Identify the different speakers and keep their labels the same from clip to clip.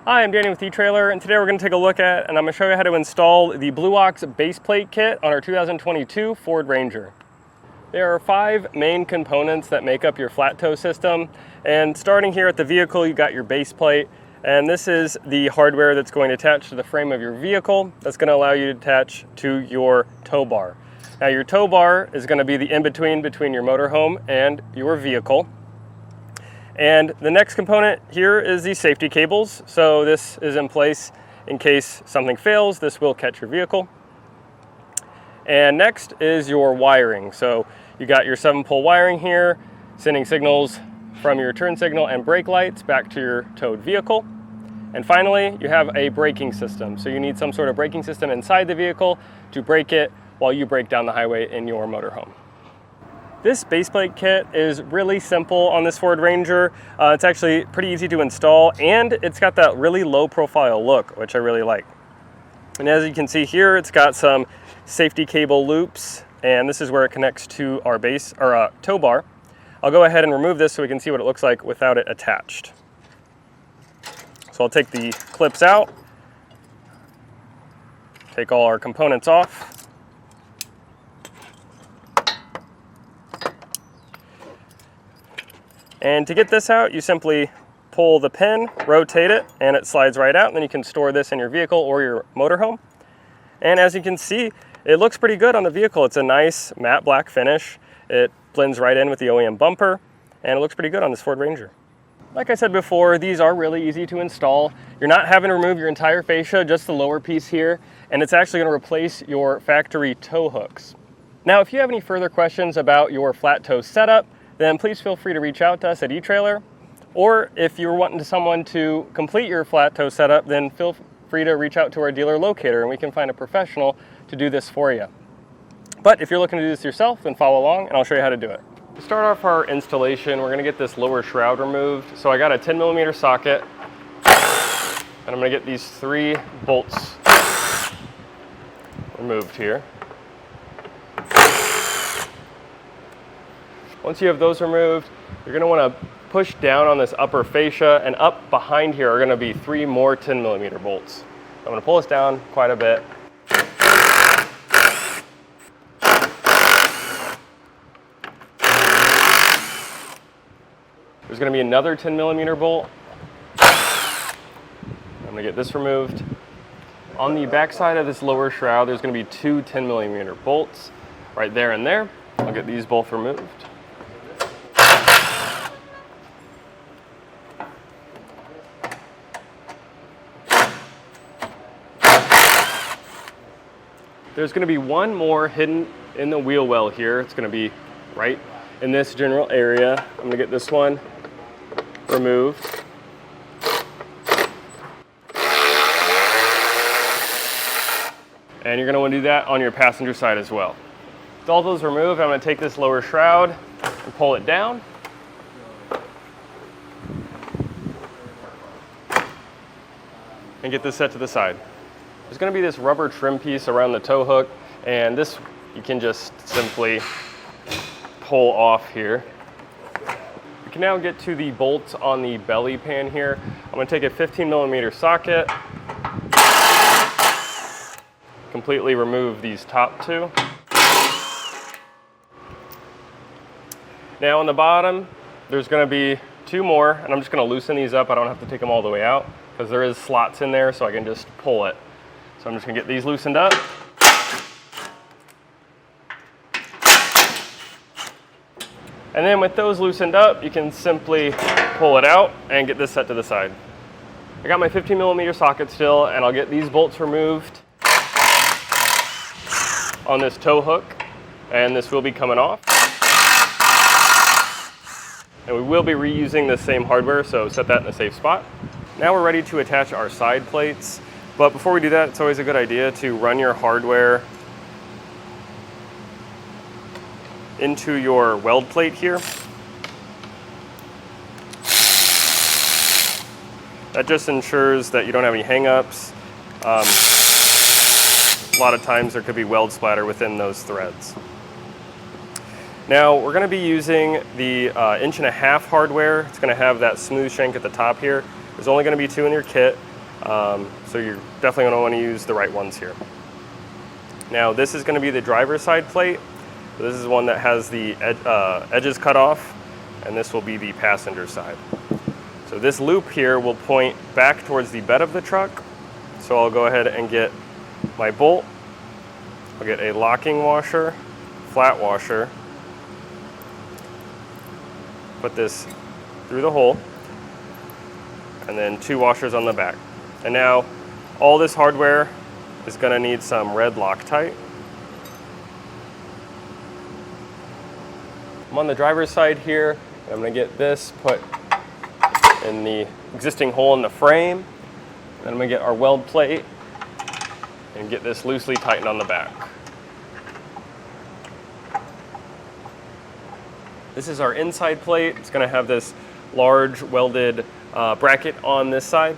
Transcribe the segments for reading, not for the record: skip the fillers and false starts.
Speaker 1: Hi, I'm Danny with etrailer, and today we're going to take a look at, and I'm going to show you how to install the Blue Ox base plate kit on our 2022 Ford Ranger. There are 5 main components that make up your flat tow system, and starting here at the vehicle, you got your base plate, and this is the hardware that's going to attach to the frame of your vehicle that's going to allow you to attach to your tow bar. Now your tow bar is going to be the in-between between your motorhome and your vehicle. And the next component here is the safety cables. So this is in place in case something fails. This will catch your vehicle. And next is your wiring. So you got your 7-pole wiring here, sending signals from your turn signal and brake lights back to your towed vehicle. And finally, you have a braking system. So you need some sort of braking system inside the vehicle to brake it while you brake down the highway in your motorhome. This base plate kit is really simple on this Ford Ranger. It's actually pretty easy to install, and it's got that really low profile look, which I really like. And as you can see here, it's got some safety cable loops, and this is where it connects to our tow bar. I'll go ahead and remove this so we can see what it looks like without it attached. So I'll take the clips out, take all our components off. And to get this out, you simply pull the pin, rotate it, and it slides right out. And then you can store this in your vehicle or your motorhome. And as you can see, it looks pretty good on the vehicle. It's a nice matte black finish. It blends right in with the OEM bumper, and it looks pretty good on this Ford Ranger. Like I said before, these are really easy to install. You're not having to remove your entire fascia, just the lower piece here, and it's actually going to replace your factory tow hooks. Now, if you have any further questions about your flat tow setup, then please feel free to reach out to us at etrailer. Or if you're wanting someone to complete your flat tow setup, then feel free to reach out to our dealer locator and we can find a professional to do this for you. But if you're looking to do this yourself, then follow along and I'll show you how to do it. To start off our installation, we're going to get this lower shroud removed. So I got a 10mm socket, and I'm going to get these 3 bolts removed here. Once you have those removed, you're going to want to push down on this upper fascia, and up behind here are going to be 3 more 10mm bolts. I'm going to pull this down quite a bit. There's going to be another 10mm bolt. I'm going to get this removed. On the back side of this lower shroud, there's going to be 2 10mm bolts right there and there. I'll get these both removed. There's going to be one more hidden in the wheel well here. It's going to be right in this general area. I'm going to get this one removed. And you're going to want to do that on your passenger side as well. With all those removed, I'm going to take this lower shroud and pull it down. And get this set to the side. There's going to be this rubber trim piece around the tow hook, and this you can just simply pull off here. We can now get to the bolts on the belly pan here. I'm going to take a 15mm socket, completely remove these top 2. Now on the bottom, there's going to be 2 more, and I'm just going to loosen these up. I don't have to take them all the way out because there is slots in there, so I can just pull it. So I'm just going to get these loosened up. And then with those loosened up, you can simply pull it out and get this set to the side. I got my 15mm socket still, and I'll get these bolts removed on this tow hook, and this will be coming off. And we will be reusing the same hardware, so set that in a safe spot. Now we're ready to attach our side plates. But before we do that, it's always a good idea to run your hardware into your weld plate here. That just ensures that you don't have any hang-ups. A lot of times there could be weld splatter within those threads. Now we're going to be using the 1.5" hardware. It's going to have that smooth shank at the top here. There's only going to be 2 in your kit. So you're definitely gonna wanna use the right ones here. Now this is gonna be the driver's side plate. This is one that has the edges cut off, and this will be the passenger side. So this loop here will point back towards the bed of the truck. So I'll go ahead and get my bolt. I'll get a locking washer, flat washer, put this through the hole, and then 2 washers on the back. And now all this hardware is gonna need some red Loctite. I'm on the driver's side here. I'm gonna get this put in the existing hole in the frame. Then I'm gonna get our weld plate and get this loosely tightened on the back. This is our inside plate. It's gonna have this large welded bracket on this side.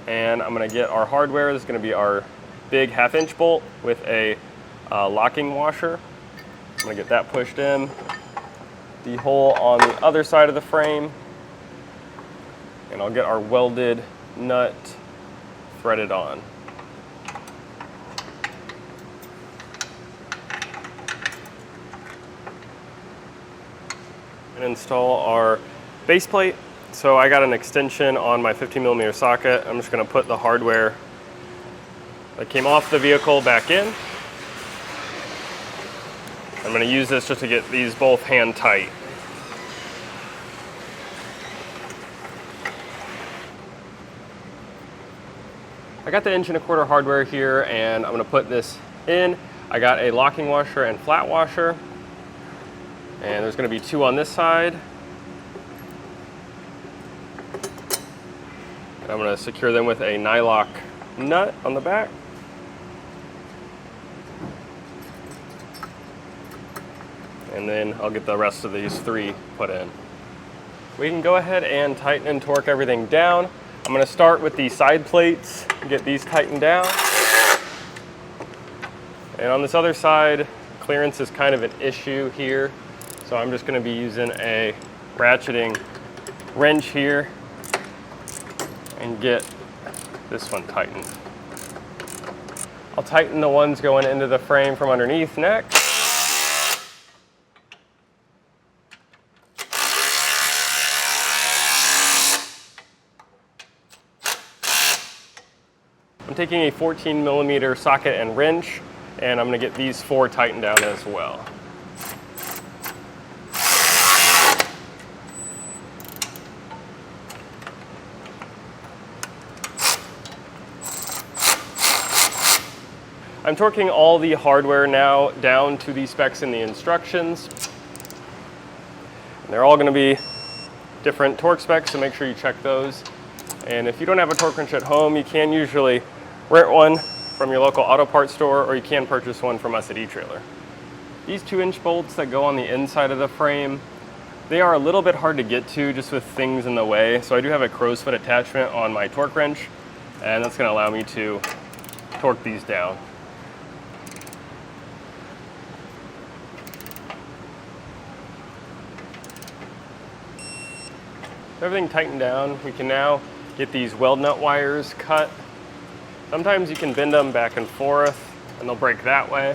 Speaker 1: And I'm gonna get our hardware. This is gonna be our big 1/2" bolt with a locking washer. I'm gonna get that pushed in. The hole on the other side of the frame. And I'll get our welded nut threaded on. And install our base plate. So I got an extension on my 15mm socket. I'm just gonna put the hardware that came off the vehicle back in. I'm gonna use this just to get these both hand tight. I got the 1¼ hardware here, and I'm gonna put this in. I got a locking washer and flat washer, and there's gonna be 2 on this side. And I'm gonna secure them with a nylock nut on the back. And then I'll get the rest of these 3 put in. We can go ahead and tighten and torque everything down. I'm gonna start with the side plates, get these tightened down. And on this other side, clearance is kind of an issue here. So I'm just gonna be using a ratcheting wrench here and get this one tightened. I'll tighten the ones going into the frame from underneath next. I'm taking a 14mm socket and wrench, and I'm gonna get these 4 tightened down as well. I'm torquing all the hardware now down to the specs in the instructions. And they're all gonna be different torque specs, so make sure you check those. And if you don't have a torque wrench at home, you can usually rent one from your local auto parts store, or you can purchase one from us at etrailer. These 2" bolts that go on the inside of the frame, they are a little bit hard to get to just with things in the way. So I do have a crow's foot attachment on my torque wrench, and that's gonna allow me to torque these down. Everything tightened down, we can now get these weld nut wires cut. Sometimes you can bend them back and forth and they'll break that way.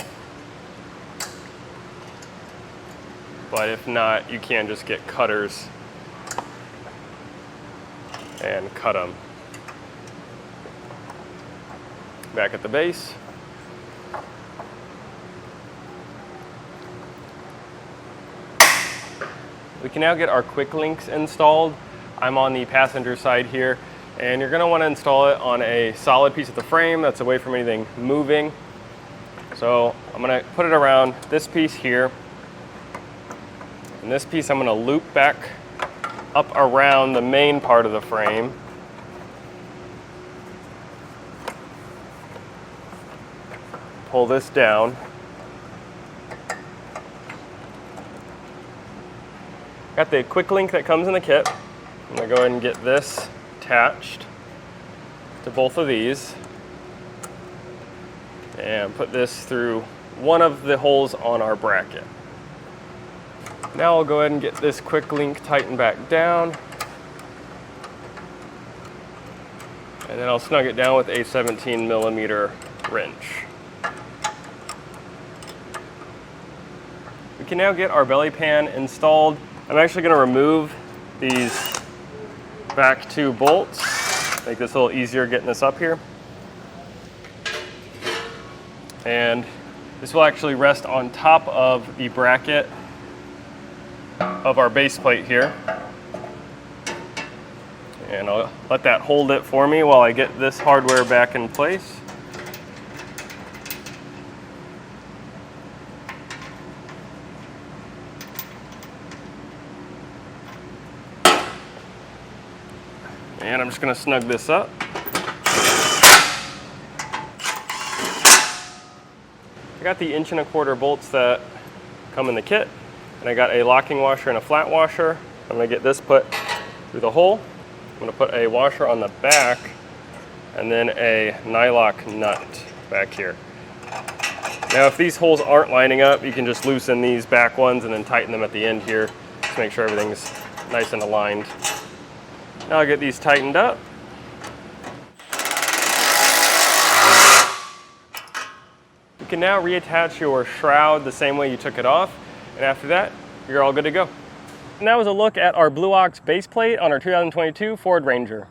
Speaker 1: But if not, you can just get cutters and cut them. Back at the base. We can now get our quick links installed. I'm on the passenger side here. And you're gonna wanna install it on a solid piece of the frame that's away from anything moving. So I'm gonna put it around this piece here. And this piece I'm gonna loop back up around the main part of the frame. Pull this down. Got the quick link that comes in the kit. I'm gonna go ahead and get this attached to both of these and put this through one of the holes on our bracket. Now I'll go ahead and get this quick link tightened back down, And then I'll snug it down with a 17mm wrench. We can now get our belly pan installed. I'm actually going to remove these back two bolts, make this a little easier getting this up here. And this will actually rest on top of the bracket of our base plate here. And I'll let that hold it for me while I get this hardware back in place. And I'm just going to snug this up. I got the 1¼ bolts that come in the kit, and I got a locking washer and a flat washer. I'm going to get this put through the hole. I'm going to put a washer on the back and then a nylock nut back here. Now if these holes aren't lining up, you can just loosen these back ones and then tighten them at the end here to make sure everything's nice and aligned. Now I'll get these tightened up. You can now reattach your shroud the same way you took it off, and after that, you're all good to go. And that was a look at our Blue Ox base plate on our 2022 Ford Ranger.